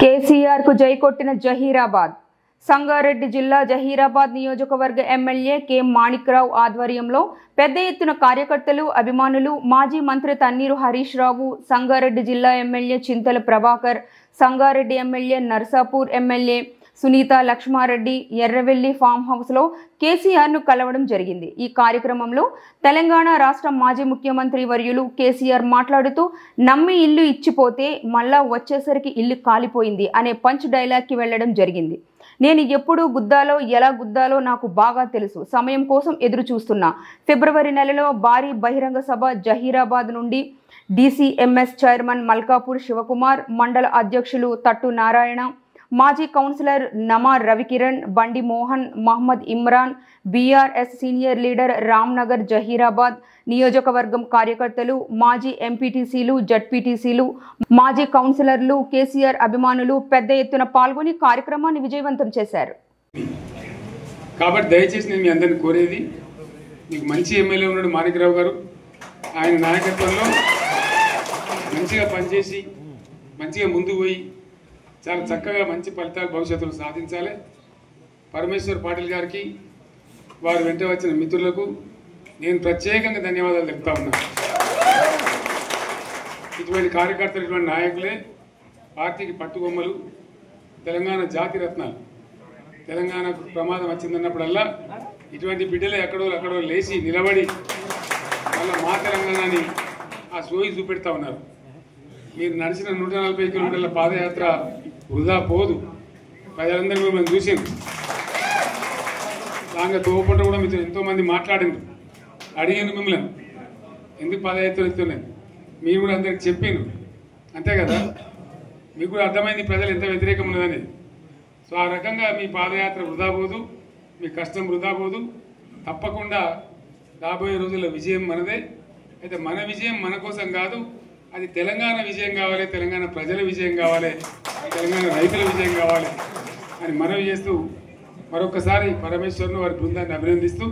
కేసీఆర్ కు జై కొట్టిన జహీరాబాద్. సంగారెడ్డి జిల్లా జహీరాబాద్ నియోజకవర్గ ఎమ్మెల్యే కె మాణిక్రావు ఆధ్వర్యంలో పెద్ద ఎత్తున కార్యకర్తలు, అభిమానులు, మాజీ మంత్రి తన్నీరు హరీష్ రావు, సంగారెడ్డి జిల్లా MLA Chintala Prabhakar, Sangareddy MLA Narsapur MLA Sunitha Laxma Reddy Erravelli farm హౌస్లో కేసీఆర్ను కలవడం జరిగింది. ఈ కార్యక్రమంలో తెలంగాణ రాష్ట్ర మాజీ ముఖ్యమంత్రి వర్యులు కేసీఆర్ మాట్లాడుతూ, నమ్మి ఇల్లు ఇచ్చిపోతే మళ్ళా వచ్చేసరికి ఇల్లు కాలిపోయింది అనే పంచ్ డైలాగ్కి వెళ్లడం జరిగింది. నేను ఎప్పుడు గుద్దాలో, ఎలా గుద్దాలో నాకు బాగా తెలుసు. సమయం కోసం ఎదురు చూస్తున్నా. ఫిబ్రవరి నెలలో భారీ బహిరంగ సభ జహీరాబాద్ నుండి DCMS చైర్మన్ మల్కాపూర్ శివకుమార్, మండల అధ్యక్షులు తట్టు నారాయణ, మాజీ కౌన్సిలర్ నమా Ravikiran, Bandi Mohan, Mohammed Imran, BRS senior leader Ramnagar Zahirabad నియోజకవర్గం కార్యకర్తలు, మాజీ ఎంపీటీసీలు, జడ్పీటీసీలు, మాజీ కౌన్సిలర్లు, కేసీఆర్ అభిమానులు పెద్ద ఎత్తున పాల్గొని కార్యక్రమాన్ని విజయవంతం చేశారు. కాబట్టి దయచేసి నేను మీ అందరిని కోరేది, మీకు మంచి ఎమ్మెల్యే ఉన్నాడు మాణిక్రావు గారు. ఆయన నాయకత్వంలో మంచిగా పనిచేసి మంచిగా ముందుకు పోయి చాలా చక్కగా మంచి ఫలితాలు భవిష్యత్తులో సాధించాలి. పరమేశ్వర్ పాటిల్ గారికి, వారు వెంట వచ్చిన మిత్రులకు నేను ప్రత్యేకంగా ధన్యవాదాలు చెప్తా ఉన్నాను. ఇటువంటి కార్యకర్తలు, ఇటువంటి నాయకులే పార్టీకి పట్టుబొమ్మలు, తెలంగాణ జాతి రత్నాలు. తెలంగాణకు ప్రమాదం వచ్చిందన్నప్పుడల్లా ఇటువంటి బిడ్డలే అక్కడో లేచి నిలబడి వాళ్ళ మా తెలంగాణని ఆ సోయి చూపెడతా ఉన్నారు. మీరు నడిచిన 140 కిలోమీటర్ల పాదయాత్ర వృధా పోదు. ప్రజలందరూ మిమ్మల్ని చూసిండ్రు. దాంట్లో తోపట కూడా మీతో ఎంతోమంది మాట్లాడిండ్రు, అడిగిండ్రు మిమ్మల్ని ఎందుకు పాదయాత్ర ఎత్తున్నాయి. మీరు కూడా అందరికి చెప్పిండ్రు, అంతే కదా. మీకు కూడా అర్థమైంది ప్రజలు ఎంత వ్యతిరేకం ఉన్నదని. సో ఆ రకంగా మీ పాదయాత్ర వృధా పోదు, మీ కష్టం వృధా పోదు. తప్పకుండా రాబోయే రోజుల్లో విజయం మనదే. అయితే మన విజయం మన కోసం కాదు, అది తెలంగాణ విజయం కావాలి, తెలంగాణ ప్రజల విజయం కావాలి, తెలంగాణ రైతుల విజయం కావాలి అని మనవి చేస్తూ మరొకసారి పరమేశ్వర్ను వారి బృందాన్ని అభినందిస్తూ